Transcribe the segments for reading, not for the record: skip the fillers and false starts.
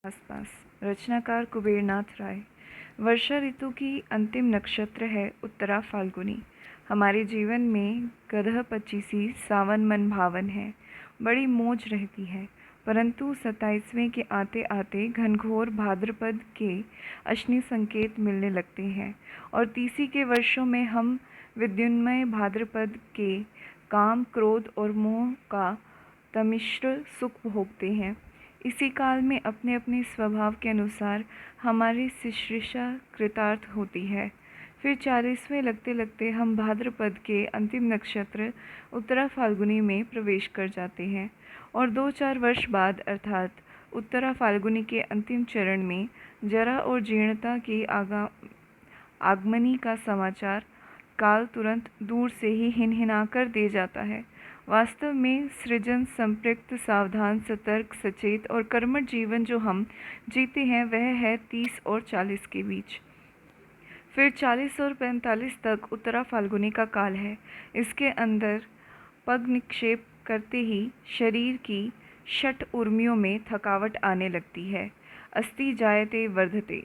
आसपास। रचनाकार कुबेरनाथ राय। वर्षा ऋतु की अंतिम नक्षत्र है उत्तरा फाल्गुनी। हमारे जीवन में गदह पचीसी सावन मन भावन है, बड़ी मौज रहती है। परंतु 27वें के आते आते घनघोर भाद्रपद के अशनि संकेत मिलने लगते हैं और तीसी के वर्षों में हम विद्युन्मय भाद्रपद के काम, क्रोध और मोह का तमिश्र सुख भोगते हैं। इसी काल में अपने अपने स्वभाव के अनुसार हमारी शुश्रूषा कृतार्थ होती है। फिर 40वें लगते लगते हम भाद्रपद के अंतिम नक्षत्र उत्तरा फाल्गुनी में प्रवेश कर जाते हैं और 2-4 वर्ष बाद अर्थात उत्तरा फाल्गुनी के अंतिम चरण में जरा और जीर्णता की आगमनी का समाचार काल तुरंत दूर से ही हिनहिनाकर दे जाता है। वास्तव में सृजन संपृक्त सावधान सतर्क सचेत और कर्मठ जीवन जो हम जीते हैं वह है 30 और 40 के बीच। फिर 40 और 45 तक उत्तरा फाल्गुनी का काल है। इसके अंदर पग निक्षेप करते ही शरीर की 6 उर्मियों में थकावट आने लगती है। अस्ति जायते वर्धते,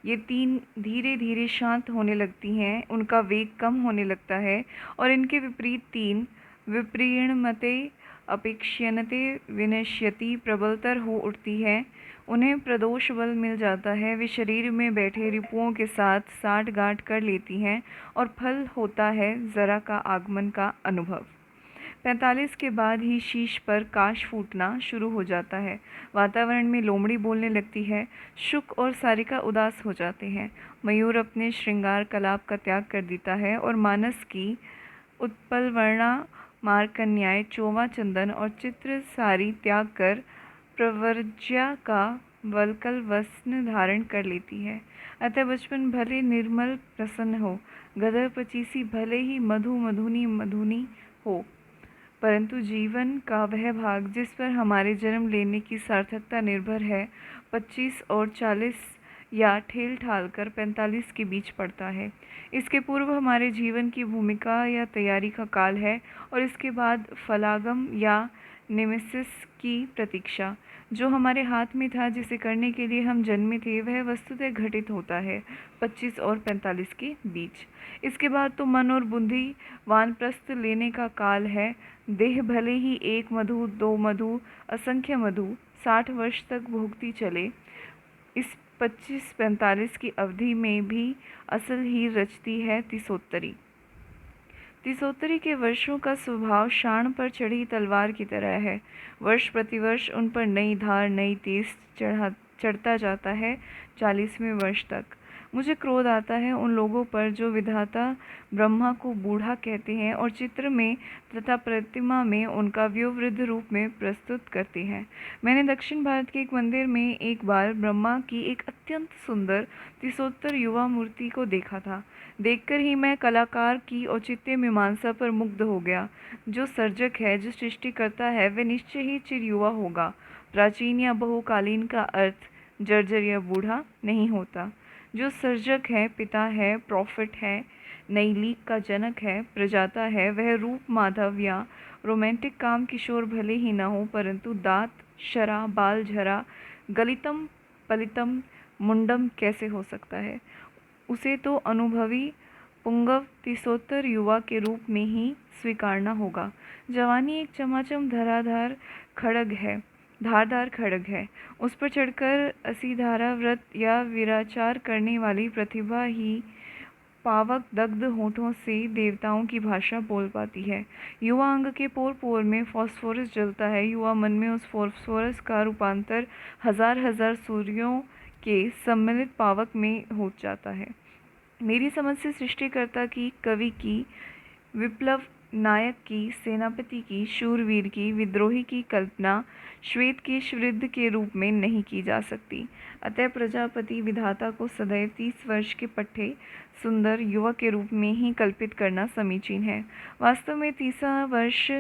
ये 3 धीरे धीरे शांत होने लगती हैं, उनका वेग कम होने लगता है और इनके विपरीत 3 विप्रीणमते अपेक्ष्यन्ते विनश्यति प्रबलतर हो उठती है। उन्हें प्रदोष बल मिल जाता है, वे शरीर में बैठे रिपुओं के साथ साठ-गांठ कर लेती हैं और फल होता है जरा का आगमन का अनुभव। 45 के बाद ही शीश पर काश फूटना शुरू हो जाता है। वातावरण में लोमड़ी बोलने लगती है। शुक और सारिका उदास हो जाते हैं। मयूर अपने श्रृंगार कलाप का त्याग कर देता है और मानस की उत्पलवर्णा मारकन्याएं चोवा चंदन और चित्र सारी त्याग कर प्रवर्ज्या का वल्कल वस्त्र धारण कर लेती है। अतः बचपन भले निर्मल प्रसन्न हो, गदह पचीसी भले ही मधुनी हो, परंतु जीवन का वह भाग जिस पर हमारे जन्म लेने की सार्थकता निर्भर है 25 और 40 या ठेल ठाल कर 45 के बीच पड़ता है। इसके पूर्व हमारे जीवन की भूमिका या तैयारी का काल है और इसके बाद फलागम या नेमेसिस की प्रतीक्षा। जो हमारे हाथ में था, जिसे करने के लिए हम जन्मे थे, वह वस्तुतः घटित होता है 25 और 45 के बीच। इसके बाद तो मन और बुद्धि वानप्रस्थ लेने का काल है। देह भले ही 1 मधु 2 मधु असंख्य मधु 60 वर्ष तक भोगती चले, इस 25-45 की अवधि में भी असल ही रचती है तीसोत्तरी। तीसोत्तरी के वर्षों का स्वभाव शाण पर चढ़ी तलवार की तरह है। वर्ष प्रतिवर्ष उन पर नई धार नई तेज चढ़ता जाता है। 40वें वर्ष तक मुझे क्रोध आता है उन लोगों पर जो विधाता ब्रह्मा को बूढ़ा कहते हैं और चित्र में तथा प्रतिमा में उनका व्योवृद्ध रूप में प्रस्तुत करते हैं। मैंने दक्षिण भारत के एक मंदिर में एक बार ब्रह्मा की एक अत्यंत सुंदर तीसोत्तर युवा मूर्ति को देखा था। देखकर ही मैं कलाकार की औचित्य मीमांसा पर मुग्ध हो गया। जो सर्जक है, जो सृष्टि करता है, वह निश्चय ही चिर युवा होगा। प्राचीन या बहुकालीन का अर्थ जर्जर या बूढ़ा नहीं होता। जो सर्जक है, पिता है, प्रॉफिट है, नई लीग का जनक है, प्रजाता है, वह रूप माधव या रोमांटिक काम किशोर भले ही न हो, परंतु दांत शरा बाल झरा गलितम पलितम मुंडम कैसे हो सकता है। उसे तो अनुभवी पुंगव तीसोत्तर युवा के रूप में ही स्वीकारना होगा। जवानी एक चमाचम धारदार खड़ग है। उस पर चढ़कर असीधारा व्रत या विराचार करने वाली प्रतिभा ही पावक दग्ध होठों से देवताओं की भाषा बोल पाती है। युवा अंग के पोर पोर में फॉस्फोरस जलता है। युवा मन में उस फॉस्फोरस का रूपांतर हजार हजार सूर्यों के सम्मिलित पावक में हो जाता है। मेरी समझ से सृष्टिकर्ता की, कवि की, विप्लव नायक की, सेनापति की, शूरवीर की, विद्रोही की कल्पना श्वेत के वृद्ध के रूप में नहीं की जा सकती। अतः प्रजापति विधाता को सदैव 30 वर्ष के पट्टे सुंदर युवक के रूप में ही कल्पित करना समीचीन है। वास्तव में 30वां वर्ष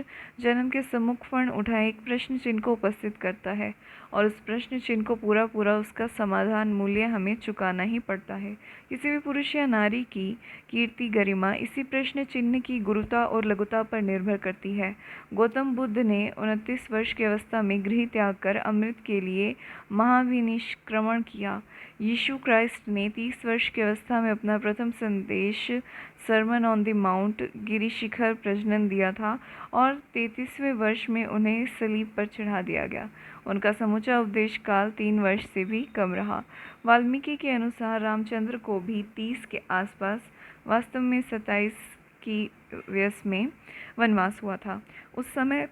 जन्म के सम्मुखपण उठाए एक प्रश्न चिन्ह को उपस्थित करता है, और उस प्रश्न चिन्ह को पूरा पूरा उसका समाधान मूल्य हमें चुकाना ही पड़ता है। किसी भी पुरुष या नारी की कीर्ति गरिमा इसी प्रश्न चिन्ह की गुरुता और लघुता पर निर्भर करती है। गौतम बुद्ध ने 29 वर्ष की अवस्था में गृह त्याग कर अमृत के लिए महाविनिष्क्रमण किया। यीशु क्राइस्ट ने 30 वर्ष की अवस्था में अपना प्रथम संदेश सरमन ऑन द माउंट गिरिशिखर प्रजनन दिया था, और 33वें वर्ष में उन्हें सलीब पर चढ़ा दिया गया। उनका समूचा उपदेश काल 3 वर्ष से भी कम रहा। वाल्मीकि के अनुसार रामचंद्र को भी 30 के आसपास, वास्तव में 27 की वयस में वनवास हुआ था। उस समय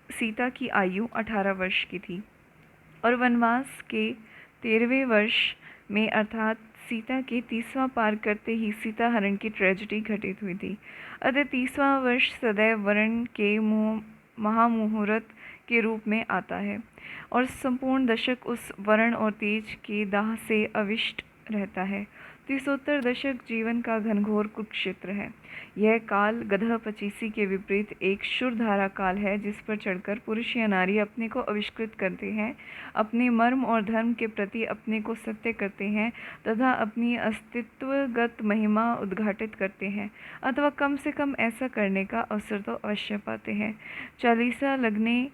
सीता की आयु 18 वर्ष की थी, और वनवास के 13वें वर्ष में अर्थात सीता के 30वां पार करते ही सीता हरण की ट्रेजेडी घटित हुई थी। अतः 30वां वर्ष सदैव वरण के महामुहूर्त के रूप में आता है, और संपूर्ण दशक उस वरण और तेज के दाह से अविष्ट रहता है। 30उत्तर दशक जीवन का घनघोर कुरुक्षेत्र है। यह काल गदह पचीसी के विपरीत एक शुरधारा काल है, जिस पर चढ़कर पुरुष या नारी अपने को आविष्कृत करते हैं, अपने मर्म और धर्म के प्रति अपने को सत्य करते हैं तथा अपनी अस्तित्वगत महिमा उद्घाटित करते हैं, अथवा कम से कम ऐसा करने का अवसर तो अवश्य पाते हैं। 40 लगने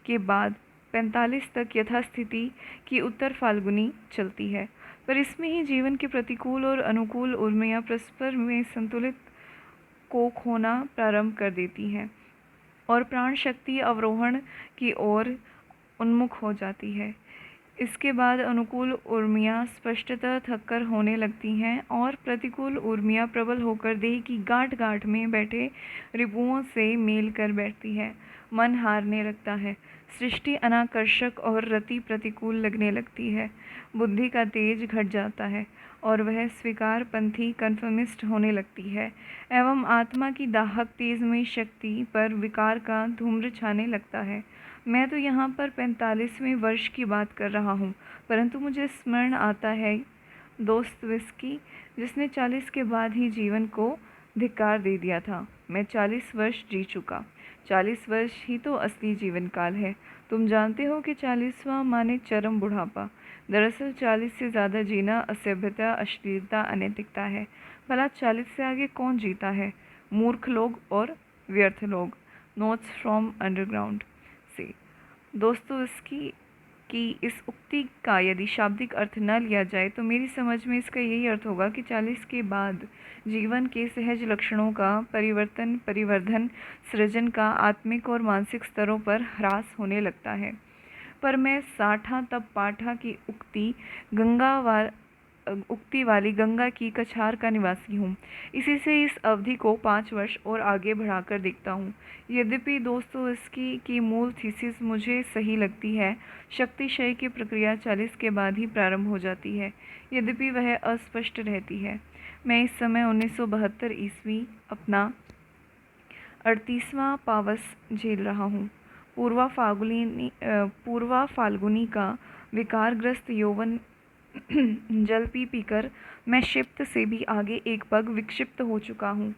के बाद 45 तक यथास्थिति की उत्तर फाल्गुनी चलती है, पर इसमें ही जीवन के प्रतिकूल और अनुकूल उर्मियाँ परस्पर में संतुलित को खोना प्रारंभ कर देती हैं, और प्राण शक्ति अवरोहण की ओर उन्मुख हो जाती है। इसके बाद अनुकूल उर्मियाँ स्पष्टतः थककर होने लगती हैं, और प्रतिकूल उर्मियाँ प्रबल होकर देह की गांठ गांठ में बैठे रिपुओं से मेल कर बैठती है। मन हारने लगता है, सृष्टि अनाकर्षक और रति प्रतिकूल लगने लगती है। बुद्धि का तेज घट जाता है, और वह स्वीकार पंथी कन्फर्मिस्ट होने लगती है, एवं आत्मा की दाहक तेजमयी शक्ति पर विकार का धूम्र छाने लगता है। मैं तो यहाँ पर 45वें वर्ष की बात कर रहा हूँ, परंतु मुझे स्मरण आता है दोस्तोयेव्स्की, जिसने 40 के बाद ही जीवन को धिक्कार दे दिया था। मैं 40 वर्ष जी चुका। 40 वर्ष ही तो असली जीवन काल है। तुम जानते हो कि 40वां माने चरम बुढ़ापा। दरअसल 40 से ज़्यादा जीना असभ्यता, अश्लीलता, अनैतिकता है। भला 40 से आगे कौन जीता है? मूर्ख लोग और व्यर्थ लोग। नोट्स फ्रॉम अंडरग्राउंड से। दोस्तोयेव्स्की की इस उक्ति का यदि शाब्दिक अर्थ न लिया जाए तो मेरी समझ में इसका यही अर्थ होगा कि 40 के बाद जीवन के सहज लक्षणों का परिवर्धन सृजन का आत्मिक और मानसिक स्तरों पर ह्रास होने लगता है। पर मैं साठा तब पाठा की उक्ति वाली गंगा की कछार का निवासी हूँ। इसी से इस अवधि को 5 वर्ष और आगे बढ़ाकर देखता हूँ। यद्यपि दोस्तोयेव्स्की की मूल थीसिस मुझे सही लगती है, शक्तिक्षय की प्रक्रिया 40 के बाद ही प्रारंभ हो जाती है, यद्यपि वह अस्पष्ट रहती है। मैं इस समय 1972 ईस्वी अपना 38वां पावस झेल रहा हूँ। पूर्वा फाल्गुनी का विकारग्रस्त यौवन जल पी पीकर मैं क्षिप्त से भी आगे एक पग विक्षिप्त हो चुका हूँ,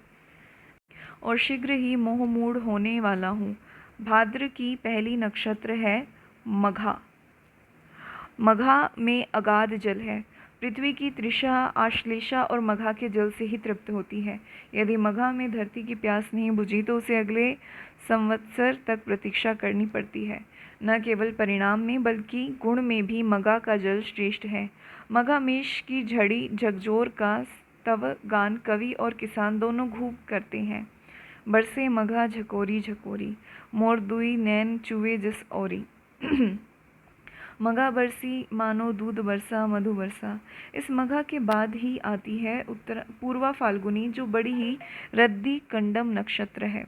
और शीघ्र ही मोहमूढ़ होने वाला हूँ। भाद्र की पहली नक्षत्र है मघा। मघा में अगाध जल है। पृथ्वी की तृषा आश्लेषा और मघा के जल से ही तृप्त होती है। यदि मघा में धरती की प्यास नहीं बुझी तो उसे अगले संवत्सर तक प्रतीक्षा करनी पड़ती है। न केवल परिणाम में बल्कि गुण में भी मघा का जल श्रेष्ठ है। मघा मेष की झड़ी झकझोर का स्तव गान कवि और किसान दोनों खूब करते हैं। बरसे मघा झकोरी झकोरी, मोर दुई नैन चुए जिस ओरी। मघा बरसी मानो दूध बरसा मधु बरसा। इस मघा के बाद ही आती है पूर्वा फाल्गुनी, जो बड़ी ही रद्दी कंडम नक्षत्र है।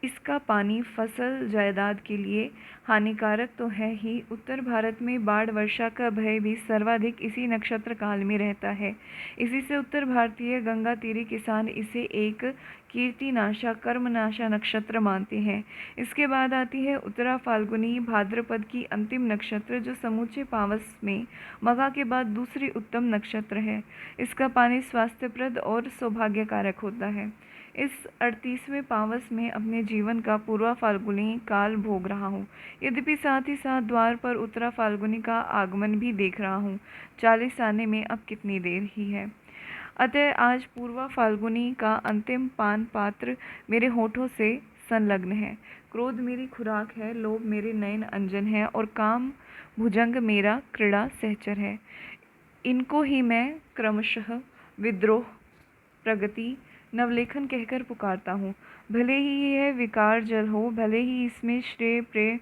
इसका पानी फसल जायदाद के लिए हानिकारक तो है ही, उत्तर भारत में बाढ़ वर्षा का भय भी सर्वाधिक इसी नक्षत्र काल में रहता है। इसी से उत्तर भारतीय गंगा तीरी किसान इसे एक कीर्तिनाशा कर्मनाशा नक्षत्र मानते हैं। इसके बाद आती है उत्तरा फाल्गुनी भाद्रपद की अंतिम नक्षत्र, जो समूचे पावस में मघा के बाद दूसरी उत्तम नक्षत्र है। इसका पानी स्वास्थ्यप्रद और सौभाग्यकारक होता है। इस 38वें पावस में अपने जीवन का पूर्वा फाल्गुनी काल भोग रहा हूँ। यद्यपि साथ ही साथ द्वार पर उत्तरा फाल्गुनी का आगमन भी देख रहा हूँ। 40 आने में अब कितनी देर ही है। अतः आज पूर्वा फाल्गुनी का अंतिम पान पात्र मेरे होठों से संलग्न है। क्रोध मेरी खुराक है, लोभ मेरे नयन अंजन है और काम भुजंग मेरा क्रीड़ा सहचर है। इनको ही मैं क्रमशः विद्रोह, प्रगति, नवलेखन कहकर पुकारता हूँ। भले ही यह विकार जल हो, भले ही इसमें श्रेय प्रेय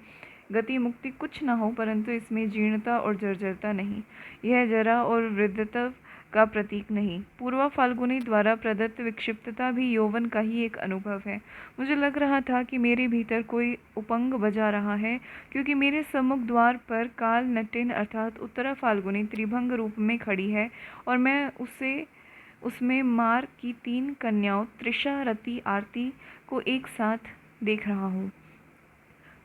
गति मुक्ति कुछ न हो, परंतु इसमें जीर्णता और जर्जरता नहीं। यह जरा और वृद्धत्व का प्रतीक नहीं। पूर्वा फाल्गुनी द्वारा प्रदत्त विक्षिप्तता भी यौवन का ही एक अनुभव है। मुझे लग रहा था कि मेरे भीतर कोई उपंग बजा रहा है, क्योंकि मेरे सम्मुख द्वार पर काल नटिन अर्थात उत्तरा फाल्गुनी त्रिभंग रूप में खड़ी है और मैं उसमें मार की 3 कन्याओं तृषा, रति, आरती को एक साथ देख रहा हूँ।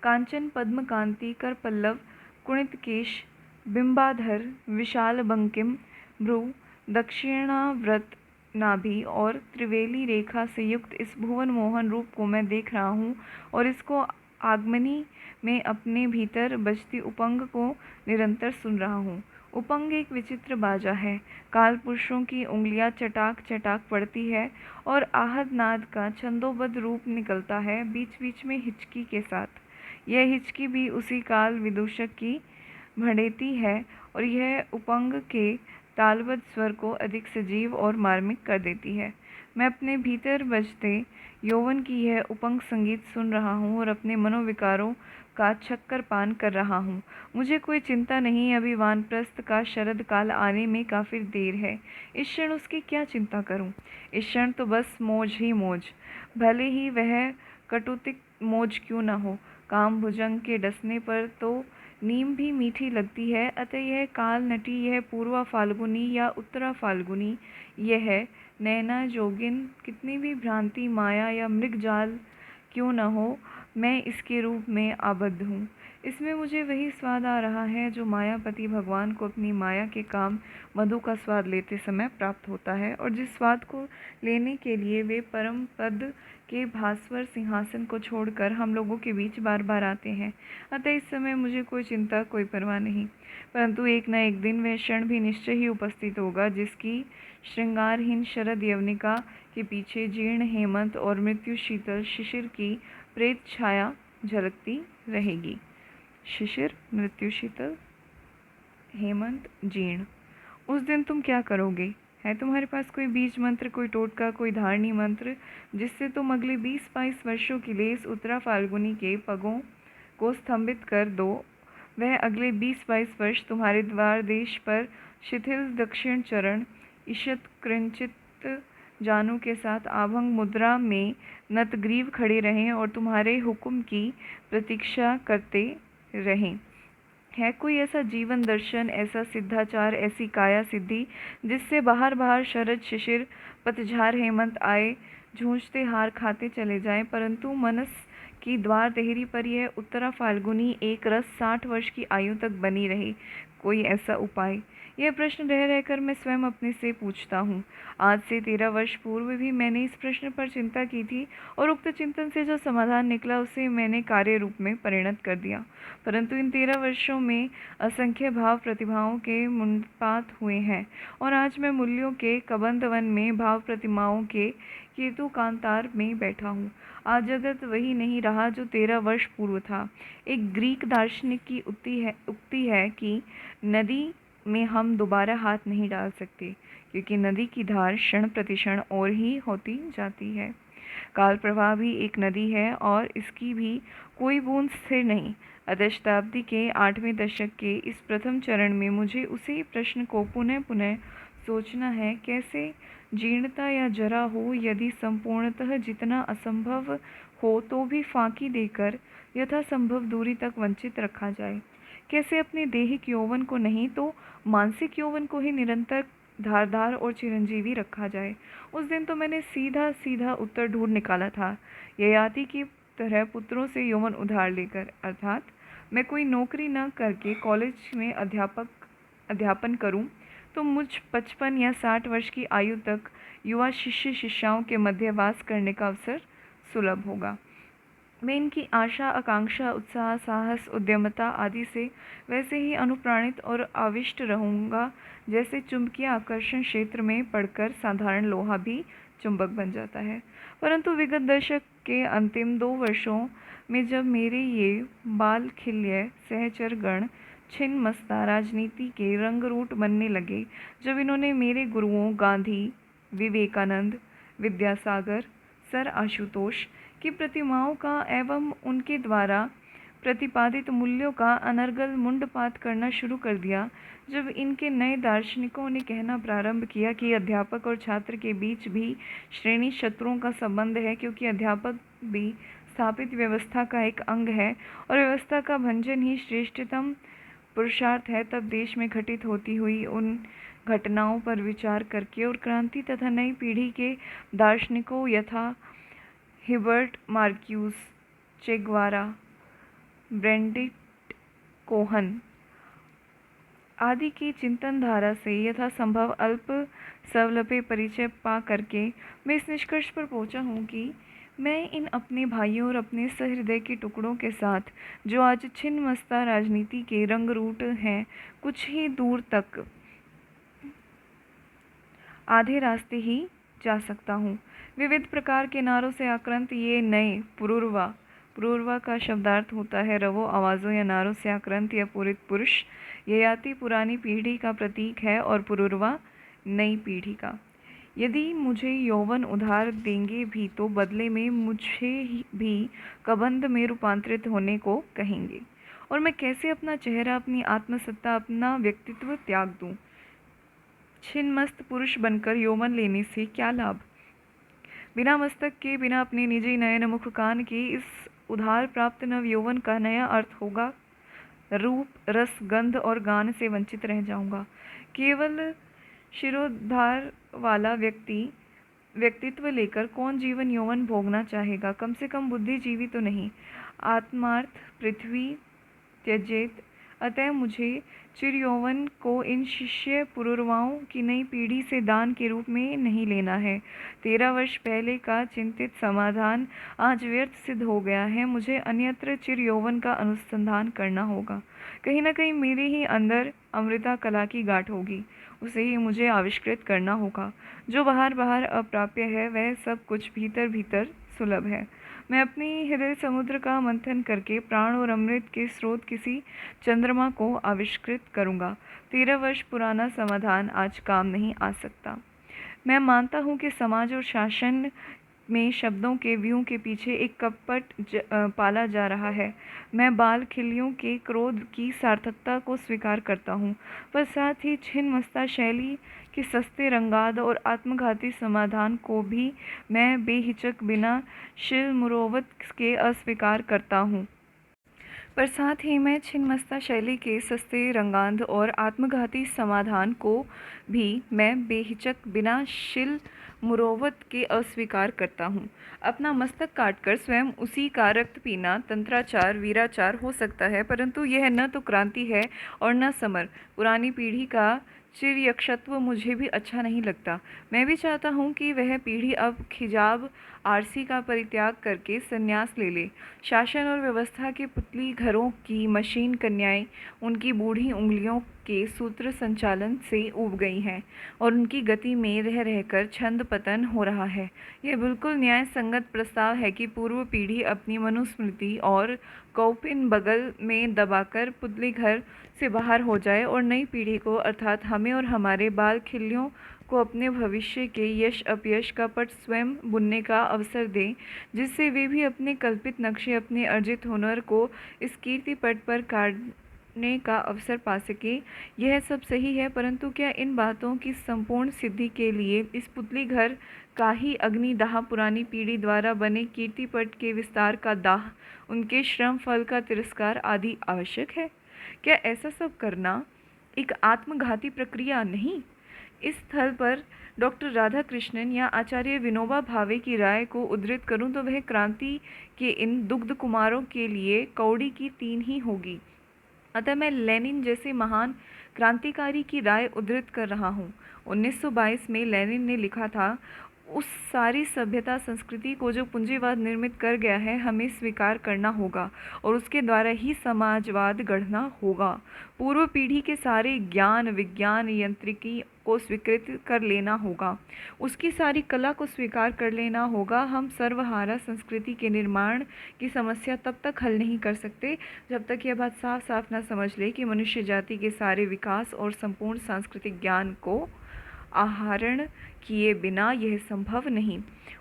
कांचन पद्म कांति कर पल्लव कुणित केश बिंबाधर विशाल बंकिम भ्रू दक्षिणाव्रत नाभि और त्रिवेली रेखा से युक्त इस भुवन मोहन रूप को मैं देख रहा हूँ और इसको आगमनी में अपने भीतर बजती उपंग को निरंतर सुन रहा हूँ। उपंग एक विचित्र बाजा है। काल पुरुषों की उंगलियां चटाक चटाक पड़ती है और आहत नाद का छंदोबद्ध रूप निकलता है, बीच बीच में हिचकी के साथ। यह हिचकी भी उसी काल विदूषक की भड़ेती है और यह उपंग के तालबद्ध स्वर को अधिक सजीव और मार्मिक कर देती है। मैं अपने भीतर बजते यौवन की यह उपंग संगीत सुन रहा हूँ और अपने मनोविकारों का छक्कर पान कर रहा हूँ। मुझे कोई चिंता नहीं, अभी वानप्रस्थ का शरद काल आने में काफ़ी देर है। इस क्षण उसकी क्या चिंता करूँ। इस क्षण तो बस मौज ही मौज, भले ही वह कटुतिक मौज क्यों न हो। काम भुजंग के डसने पर तो नीम भी मीठी लगती है। अतः यह काल नटी, यह पूर्वा फाल्गुनी या उत्तरा फाल्गुनी, यह नैना जोगिन कितनी भी भ्रांति माया या मृगजाल क्यों न हो, मैं इसके रूप में आबद्ध हूँ। इसमें मुझे वही स्वाद आ रहा है जो मायापति भगवान को अपनी माया के काम मधु का स्वाद लेते समय प्राप्त होता है और जिस स्वाद को लेने के लिए वे परम पद के भास्वर सिंहासन को छोड़कर हम लोगों के बीच बार बार आते हैं। अतः इस समय मुझे कोई चिंता, कोई परवाह नहीं। परंतु एक न एक दिन वह क्षण भी निश्चय ही उपस्थित होगा जिसकी श्रृंगारहीन शरद यवनिका के पीछे जीर्ण हेमंत और मृत्यु शीतल शिशिर की प्रेत छाया झलकती रहेगी। शिशिर, मृत्यु शीतल, हेमंत, जीर्ण। उस दिन तुम क्या करोगे? है तुम्हारे पास कोई बीज मंत्र, कोई टोटका, कोई धारणी मंत्र जिससे तुम अगले 20-22 वर्षों के लिए इस उत्तरा फाल्गुनी के पगों को स्तंभित कर दो? वह अगले 20-22 वर्ष तुम्हारे द्वार देश पर शिथिल दक्षिण चरण ईषत कृंचित जानू के साथ आभंग मुद्रा में नतग्रीव खड़े रहें और तुम्हारे हुक्म की प्रतीक्षा करते रहें। है कोई ऐसा जीवन दर्शन, ऐसा सिद्धाचार, ऐसी काया सिद्धि जिससे बाहर बाहर शरद शिशिर पतझार हेमंत आए, झूंझते हार खाते चले जाएं, परंतु मनस की द्वार देहरी पर यह उत्तरा फाल्गुनी एक रस 60 वर्ष की आयु तक बनी रही? कोई ऐसा उपाय? यह प्रश्न रह रहकर मैं स्वयं अपने से पूछता हूँ। आज से 13 वर्ष पूर्व भी मैंने इस प्रश्न पर चिंता की थी और उक्त चिंतन से जो समाधान निकला उसे मैंने कार्य रूप में परिणत कर दिया। परंतु इन 13 वर्षों में असंख्य भाव प्रतिभाओं के मुंडपात हुए हैं और आज मैं मूल्यों के कबंध वन में भाव प्रतिमाओं के केतु कांतार में बैठा हूँ। आज जगत वही नहीं रहा जो 13 वर्ष पूर्व था। एक ग्रीक दार्शनिक की उक्ति है कि नदी में हम दोबारा हाथ नहीं डाल सकते, क्योंकि नदी की धार क्षण प्रतिक्षण और ही होती जाती है। काल प्रवाह भी एक नदी है और इसकी भी कोई बूंद स्थिर नहीं। अतः शताब्दी के 8वें दशक के इस प्रथम चरण में मुझे उसी प्रश्न को पुनः पुनः सोचना है, कैसे जीर्णता या जरा हो, यदि संपूर्णतः जितना असंभव हो तो भी फांकी देकर यथासंभव दूरी तक वंचित रखा जाए। कैसे अपने दैहिक यौवन को नहीं तो मानसिक यौवन को ही निरंतर धारदार और चिरंजीवी रखा जाए। उस दिन तो मैंने सीधा सीधा उत्तर ढूंढ निकाला था, ययाति की तरह पुत्रों से यौवन उधार लेकर, अर्थात मैं कोई नौकरी न करके कॉलेज में अध्यापन करूं तो मुझ 55 या 60 वर्ष की आयु तक युवा शिष्य शिष्याओं के मध्य वास करने का अवसर सुलभ होगा। मैं इनकी आशा, आकांक्षा, उत्साह, साहस, उद्यमता आदि से वैसे ही अनुप्राणित और आविष्ट रहूँगा जैसे चुंबकीय आकर्षण क्षेत्र में पड़कर साधारण लोहा भी चुंबक बन जाता है। परंतु विगत दशक के अंतिम 2 वर्षों में जब मेरे ये बालखिल्य सहचर गण छिन्न मस्ता राजनीति के रंगरूट बनने लगे, जब इन्होंने मेरे गुरुओं गांधी, विवेकानंद, विद्यासागर, सर आशुतोष की प्रतिमाओं का एवं उनके द्वारा प्रतिपादित मूल्यों का अनर्गल मुंडपात करना शुरू कर दिया, जब इनके नए दार्शनिकों ने कहना प्रारंभ किया कि अध्यापक और छात्र के बीच भी श्रेणी शत्रुओं का संबंध है, क्योंकि अध्यापक भी स्थापित व्यवस्था का एक अंग है और व्यवस्था का भंजन ही श्रेष्ठतम पुरुषार्थ है, तब देश में घटित होती हुई उन घटनाओं पर विचार करके और क्रांति तथा नई पीढ़ी के दार्शनिकों यथा हिबर्ट मार्क्यूस, चे ग्वारा, ब्रेंडिट कोहन आदि की चिंतन धारा से यथासंभव अल्प सवलपे परिचय पा करके मैं इस निष्कर्ष पर पहुंचा हूँ कि मैं इन अपने भाइयों और अपने सहृदय के टुकड़ों के साथ, जो आज छिन्नमस्ता राजनीति के रंगरूट हैं, कुछ ही दूर तक आधे रास्ते ही जा सकता हूँ। विविध प्रकार के नारों से आक्रांत ये नए पुरूरवा का शब्दार्थ होता है रवों, आवाज़ों या नारों से आक्रांत या पूरित पुरुष ययाति पुरानी पीढ़ी का प्रतीक है और पुरूरवा नई पीढ़ी का। यदि मुझे यौवन उधार देंगे भी तो बदले में मुझे भी कबंध में रूपांतरित होने को कहेंगे, और मैं कैसे अपना चेहरा, अपनी आत्मसत्ता, अपना व्यक्तित्व त्याग दूं? छिन्नमस्त पुरुष बनकर यौवन लेने से क्या लाभ? बिना मस्तक के, बिना अपने निजी नयन मुख कान के इस उधार प्राप्त नव यौवन का नया अर्थ होगा रूप, रस, गंध और गान से वंचित रह जाऊंगा। केवल शिरोद्धार वाला व्यक्तित्व लेकर कौन जीवन यौवन भोगना चाहेगा? कम से कम बुद्धिजीवी तो नहीं। आत्मार्थ पृथ्वी त्यजेत। अतः मुझे चिर यौवन को इन शिष्य पुरूरवाओं की नई पीढ़ी से दान के रूप में नहीं लेना है। 13 वर्ष पहले का चिंतित समाधान आज व्यर्थ सिद्ध हो गया है। मुझे अन्यत्र चिर यौवन का अनुसंधान करना होगा। कहीं न कहीं मेरे ही अंदर अमृता कला की गांठ होगी, उसे ही मुझे आविष्कृत करना होगा। जो बाहर बाहर अप्राप्य है, वह सब कुछ भीतर भीतर सुलभ है। मैं अपनी हृदय समुद्र का मंथन करके प्राण और अमृत के स्रोत किसी चंद्रमा को आविष्कृत करूंगा। 13 वर्ष पुराना समाधान आज काम नहीं आ सकता। मैं मानता हूँ कि समाज और शासन में शब्दों के व्यूह के पीछे एक कपट पाला जा रहा है। मैं बाल खिल्लियों के क्रोध की सार्थकता को स्वीकार करता हूँ, पर साथ ही छिन्नमस्ता शैली के सस्ते रंगाद और आत्मघाती समाधान को भी मैं बेहिचक बिना शिल मुरोवत के अस्वीकार करता हूँ। पर साथ ही मैं छिन्नमस्ता शैली के सस्ते रंगांध और आत्मघाती समाधान को भी मैं बेहिचक बिना शिल मुरोवत के अस्वीकार करता हूँ। अपना मस्तक काटकर स्वयं उसी का रक्त पीना तंत्राचार, वीराचार हो सकता है, परंतु यह न तो क्रांति है और न समर। पुरानी पीढ़ी का चिरयक्षत्व मुझे भी अच्छा नहीं लगता। मैं भी चाहता हूँ कि वह पीढ़ी अब खिजाब आरसी का परित्याग करके संन्यास ले ले। शासन और व्यवस्था के पुतली घरों की मशीन कन्याएं उनकी बूढ़ी उंगलियों के सूत्र संचालन से ऊब गई हैं और उनकी गति में रह रहकर छंद पतन हो रहा है। यह बिल्कुल न्याय संगत प्रस्ताव है कि पूर्व पीढ़ी अपनी मनुस्मृति और कौपिन बगल में दबाकर पुतली घर से बाहर हो जाए और नई पीढ़ी को, अर्थात हमें और हमारे बाल खिल्लियों को, अपने भविष्य के यश अपयश का पट स्वयं बुनने का अवसर दें, जिससे वे भी अपने कल्पित नक्शे, अपने अर्जित हुनर को इस कीर्ति पट पर ने का अवसर पा सके। यह सब सही है, परंतु क्या इन बातों की संपूर्ण सिद्धि के लिए इस पुतली घर का ही अग्निदाह, पुरानी पीढ़ी द्वारा बने कीर्तिपट के विस्तार का दाह, उनके श्रम फल का तिरस्कार आदि आवश्यक है? क्या ऐसा सब करना एक आत्मघाती प्रक्रिया नहीं? इस स्थल पर डॉक्टर राधाकृष्णन या आचार्य विनोबा भावे की राय को उद्धृत करूं तो वह क्रांति के इन दुग्ध कुमारों के लिए कौड़ी की तीन ही होगी। अतः मैं लेनिन जैसे महान क्रांतिकारी की राय उद्धृत कर रहा हूँ। 1922 में लेनिन ने लिखा था, उस सारी सभ्यता संस्कृति को जो पूंजीवाद निर्मित कर गया है हमें स्वीकार करना होगा और उसके द्वारा ही समाजवाद गढ़ना होगा। पूर्व पीढ़ी के सारे ज्ञान, विज्ञान, यांत्रिकी को स्वीकृत कर लेना होगा, उसकी सारी कला को स्वीकार कर लेना होगा। हम सर्वहारा संस्कृति के निर्माण की समस्या तब तक हल नहीं कर सकते जब तक यह बात साफ साफ न समझ ले कि मनुष्य जाति के सारे विकास और संपूर्ण सांस्कृतिक ज्ञान को आहरण किए बिना यह संभव नहीं।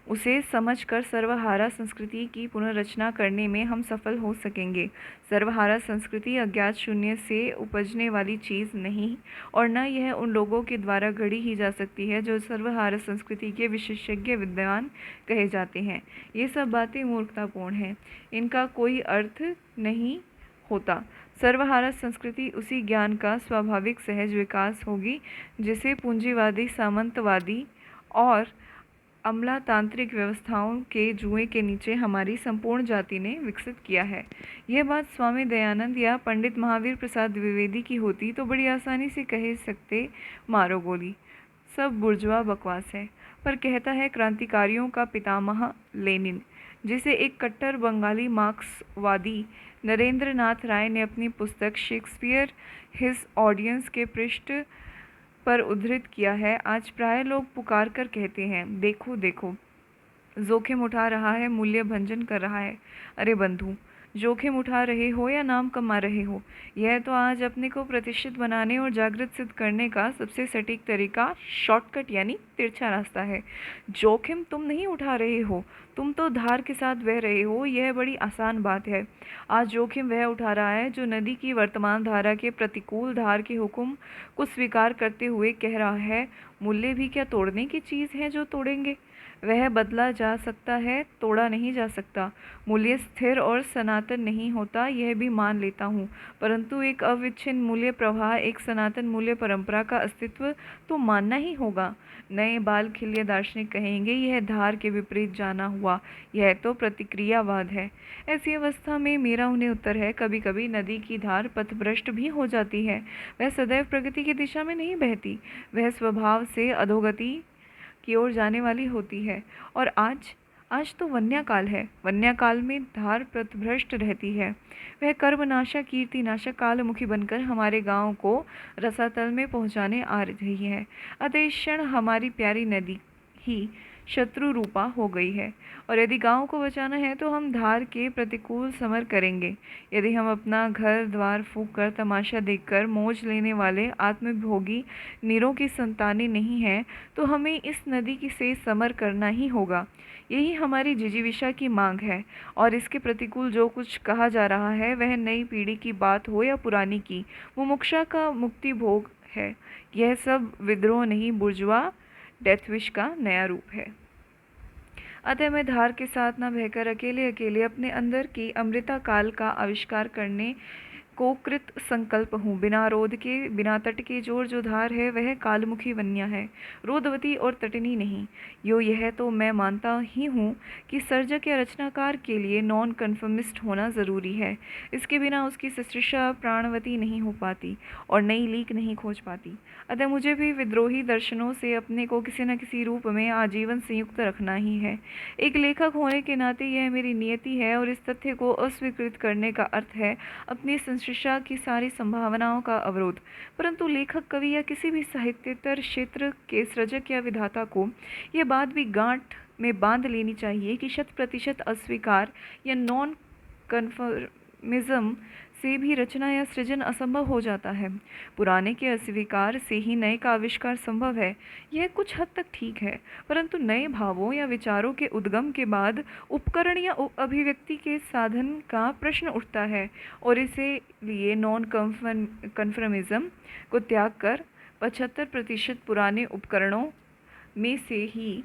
उसे समझकर सर्वहारा संस्कृति की पुनर्रचना करने में हम सफल हो सकेंगे। सर्वहारा संस्कृति अज्ञात शून्य से उपजने वाली चीज़ नहीं और न यह उन लोगों के द्वारा गढ़ी ही जा सकती है जो सर्वहारा संस्कृति के विशेषज्ञ विद्वान कहे जाते हैं। ये सब बातें मूर्खतापूर्ण हैं, इनका कोई अर्थ नहीं होता। सर्वहारा संस्कृति उसी ज्ञान का स्वाभाविक सहज विकास होगी जिसे पूंजीवादी, सामंतवादी और अमलातांत्रिक व्यवस्थाओं के जुए के नीचे हमारी संपूर्ण जाति ने विकसित किया है। यह बात स्वामी दयानंद या पंडित महावीर प्रसाद द्विवेदी की होती तो बड़ी आसानी से कह सकते, मारो गोली, सब बुर्जुआ बकवास है। पर कहता है क्रांतिकारियों का पितामह लेनिन, जिसे एक कट्टर बंगाली मार्क्सवादी नरेंद्र नाथ राय ने अपनी पुस्तक शेक्सपियर हिज ऑडियंस के पृष्ठ पर उद्धृत किया है। आज प्राय लोग पुकार कर कहते हैं, देखो देखो, जोखिम उठा रहा है, मूल्य भंजन कर रहा है। अरे बंधु, जोखिम उठा रहे हो या नाम कमा रहे हो, यह तो आज अपने को प्रतिष्ठित बनाने और जागृत सिद्ध करने का सबसे सटीक तरीका, शॉर्टकट यानी तिरछा रास्ता है। जोखिम तुम नहीं उठा रहे हो, तुम तो धार के साथ बह रहे हो। यह बड़ी आसान बात है। आज जोखिम वह उठा रहा है जो नदी की वर्तमान धारा के प्रतिकूल धार के हुक्म को स्वीकार करते हुए कह रहा है, मूल्य भी क्या तोड़ने की चीज़ है जो तोड़ेंगे? वह बदला जा सकता है, तोड़ा नहीं जा सकता। मूल्य स्थिर और सनातन नहीं होता, यह भी मान लेता हूँ, परंतु एक अविच्छिन्न मूल्य प्रवाह, एक सनातन मूल्य परंपरा का अस्तित्व तो मानना ही होगा। नए बाल खिलिए दार्शनिक कहेंगे, यह धार के विपरीत जाना हुआ, यह तो प्रतिक्रियावाद है। ऐसी अवस्था में मेरा उन्हें उत्तर है, कभी कभी नदी की धार पथभ्रष्ट भी हो जाती है। वह सदैव प्रगति की दिशा में नहीं बहती, वह स्वभाव से अधोगति की ओर जाने वाली होती है। और आज तो वन्या काल है। वन्या काल में धार पथभ्रष्ट रहती है। वह कर्मनाशा, कीर्तिनाशक कालमुखी बनकर हमारे गांव को रसातल में पहुंचाने आ रही है। अतः इस क्षण हमारी प्यारी नदी ही शत्रु रूपा हो गई है और यदि गांव को बचाना है तो हम धार के प्रतिकूल समर करेंगे। यदि हम अपना घर द्वार फूंक कर, तमाशा देखकर मौज लेने वाले आत्मभोगी नीरों की संतानें नहीं हैं तो हमें इस नदी की से समर करना ही होगा। यही हमारी जिजीविषा की मांग है और इसके प्रतिकूल जो कुछ कहा जा रहा है वह नई पीढ़ी की बात हो या पुरानी की, मुमुक्षा का मुक्ति भोग है। यह सब विद्रोह नहीं, बुर्जुआ डेथविश का नया रूप है। अतः मैं धार के साथ न बहकर अकेले अकेले अपने अंदर की अमृता काल का आविष्कार करने को कृत संकल्प हूँ। बिना रोध के, बिना तट के जो धार है वह कालमुखी वन्या है, रोधवती और तटनी नहीं। यह तो मैं मानता ही हूँ कि सर्जक या रचनाकार के लिए नॉन कन्फर्मिस्ट होना ज़रूरी है। इसके बिना उसकी सृष्टा प्राणवती नहीं हो पाती और नई लीक नहीं खोज पाती। अतः मुझे भी विद्रोही दर्शनों से अपने को किसी न किसी रूप में आजीवन संयुक्त रखना ही है। एक लेखक होने के नाते यह मेरी नियति है और इस तथ्य को अस्वीकृत करने का अर्थ है अपनी संश्लिष्टता की सारी संभावनाओं का अवरोध। परंतु लेखक, कवि या किसी भी साहित्येतर क्षेत्र के सृजक या विधाता को यह बात भी गांठ में बांध लेनी चाहिए कि 100% अस्वीकार या नॉन कन्फर्मिज्म से भी रचना या सृजन असंभव हो जाता है। पुराने के अस्वीकार से ही नए का आविष्कार संभव है, यह कुछ हद तक ठीक है, परंतु नए भावों या विचारों के उद्गम के बाद उपकरण या अभिव्यक्ति के साधन का प्रश्न उठता है, और इसीलिए नॉन कन्फर्मिज्म को त्याग कर 75% पुराने उपकरणों में से ही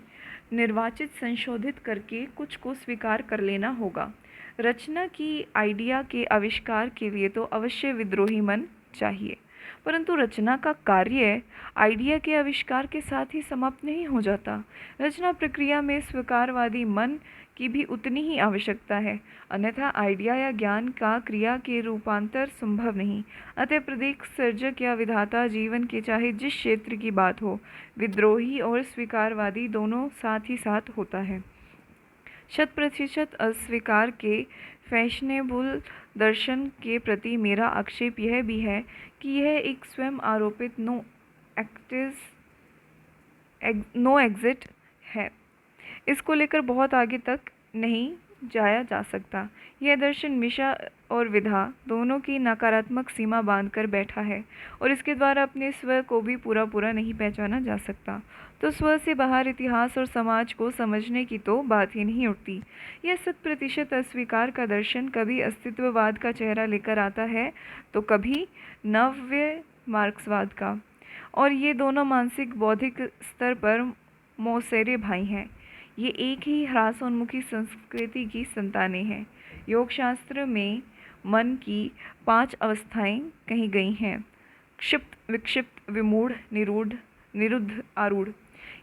निर्वाचित संशोधित करके कुछ को स्वीकार कर लेना होगा। रचना की आइडिया के आविष्कार के लिए तो अवश्य विद्रोही मन चाहिए, परंतु रचना का कार्य आइडिया के आविष्कार के साथ ही समाप्त नहीं हो जाता। रचना प्रक्रिया में स्वीकारवादी मन की भी उतनी ही आवश्यकता है, अन्यथा आइडिया या ज्ञान का क्रिया के रूपांतर संभव नहीं। अतः प्रत्येक सर्जक या विधाता जीवन के चाहे जिस क्षेत्र की बात हो, विद्रोही और स्वीकारवादी दोनों साथ ही साथ होता है। 100% अस्वीकार के फैशनेबल दर्शन के प्रति मेरा आक्षेप यह भी है कि यह एक स्वयं आरोपित नो एग्जिट है। इसको लेकर बहुत आगे तक नहीं जाया जा सकता। यह दर्शन मिशा और विधा दोनों की नकारात्मक सीमा बांधकर बैठा है, और इसके द्वारा अपने स्व को भी पूरा पूरा नहीं पहचाना जा सकता। तो स्व से बाहर इतिहास और समाज को समझने की तो बात ही नहीं उठती। यह 100% अस्वीकार का दर्शन कभी अस्तित्ववाद का चेहरा लेकर आता है, तो कभी नव्य मार्क्सवाद का, और ये दोनों मानसिक बौद्धिक स्तर पर मौसेरे भाई हैं। ये एक ही ह्रासोन्मुखी संस्कृति की संतानें हैं। योगशास्त्र में मन की 5 अवस्थाएं कही गई हैं: क्षिप्त, विक्षिप्त, विमूढ़, निरुद्ध, आरूढ़।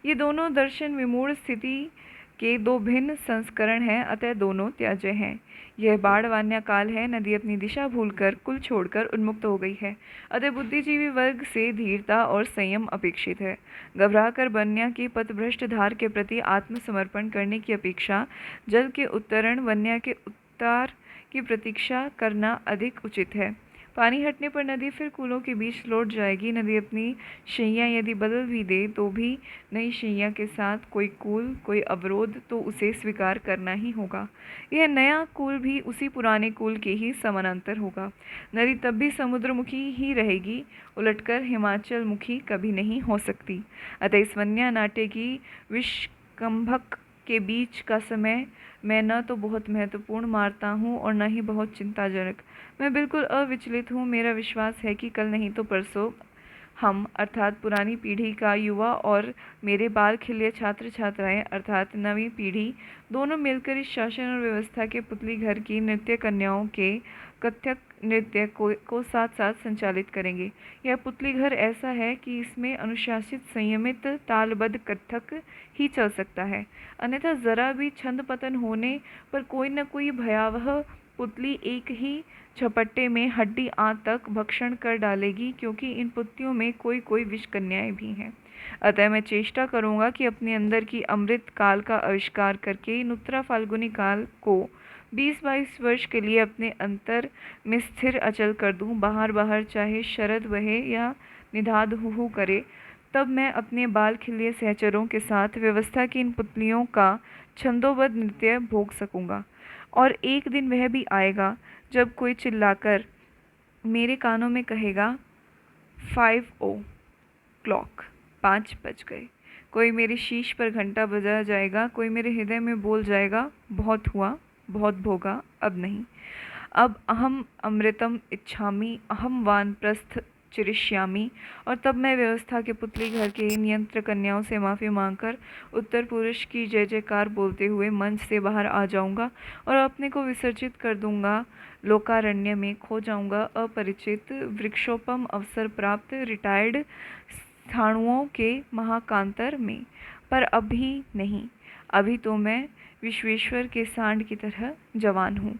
ये दोनों दर्शन विमूढ़ स्थिति के 2 भिन्न संस्करण हैं, अतः दोनों त्याज्य हैं। यह बाढ़वान्या काल है, नदी अपनी दिशा भूलकर कुल छोड़कर उन्मुक्त हो गई है, अतः बुद्धिजीवी वर्ग से धीरता और संयम अपेक्षित है। घबराकर वन्या की पथभ्रष्ट धार के प्रति आत्मसमर्पण करने की अपेक्षा जल के उत्तरण वन्या के उतार की प्रतीक्षा करना अधिक उचित है। पानी हटने पर नदी फिर कूलों के बीच लौट जाएगी। नदी अपनी शैया यदि बदल भी दे तो भी नई शैया के साथ कोई कूल, कोई अवरोध तो उसे स्वीकार करना ही होगा। यह नया कूल भी उसी पुराने कूल के ही समानांतर होगा। नदी तब भी समुद्रमुखी ही रहेगी, उलटकर हिमाचल मुखी कभी नहीं हो सकती। अतः इस वन्या नाट्य की विष्कंभक के बीच का समय मैं न तो बहुत महत्वपूर्ण मानता हूँ और न ही बहुत चिंताजनक। मैं बिल्कुल अविचलित हूँ। मेरा विश्वास है कि कल नहीं तो परसों हम अर्थात पुरानी पीढ़ी का युवा और मेरे बाल खिले छात्र छात्राएं अर्थात नवी पीढ़ी दोनों मिलकर इस शासन और व्यवस्था के पुतली घर की नृत्य कन्याओं के कथक नृत्य को साथ साथ संचालित करेंगे। यह पुतली घर ऐसा है कि इसमें अनुशासित, संयमित, तालबद्ध कथक ही चल सकता है, अन्यथा जरा भी छंद पतन होने पर कोई न कोई भयावह पुतली एक ही झपट्टे में हड्डी आंत तक भक्षण कर डालेगी, क्योंकि इन पुतलियों में कोई कोई विष कन्याएं भी हैं। अतः मैं चेष्टा करूंगा कि अपने अंदर की अमृत काल का आविष्कार करके इन उत्तरा फाल्गुनी काल को 20-22 वर्ष के लिए अपने अंतर में स्थिर अचल कर दूं। बाहर बाहर चाहे शरद बहे या निधाद हु करे, तब मैं अपने बाल खिले सहचरों के साथ व्यवस्था की इन पुतलियों का छंदोबद्ध नृत्य भोग सकूंगा। और एक दिन वह भी आएगा जब कोई चिल्लाकर मेरे कानों में कहेगा 5 o'clock, 5 बज गए। कोई मेरे शीश पर घंटा बजा जाएगा, कोई मेरे हृदय में बोल जाएगा बहुत हुआ, बहुत भोगा, अब नहीं। अब अहम अमृतम इच्छामि, अहम वानप्रस्थ चिरिष्यामि। और तब मैं व्यवस्था के पुतली घर के नियंत्र कन्याओं से माफ़ी मांगकर उत्तर पुरुष की जय जयकार बोलते हुए मंच से बाहर आ जाऊंगा और अपने को विसर्जित कर दूंगा। लोकारण्य में खो जाऊंगा, अपरिचित वृक्षोपम अवसर प्राप्त रिटायर्ड स्थाणुओं के महाकांतर में। पर अभी नहीं, अभी तो मैं विश्वेश्वर के सांड की तरह जवान हूँ।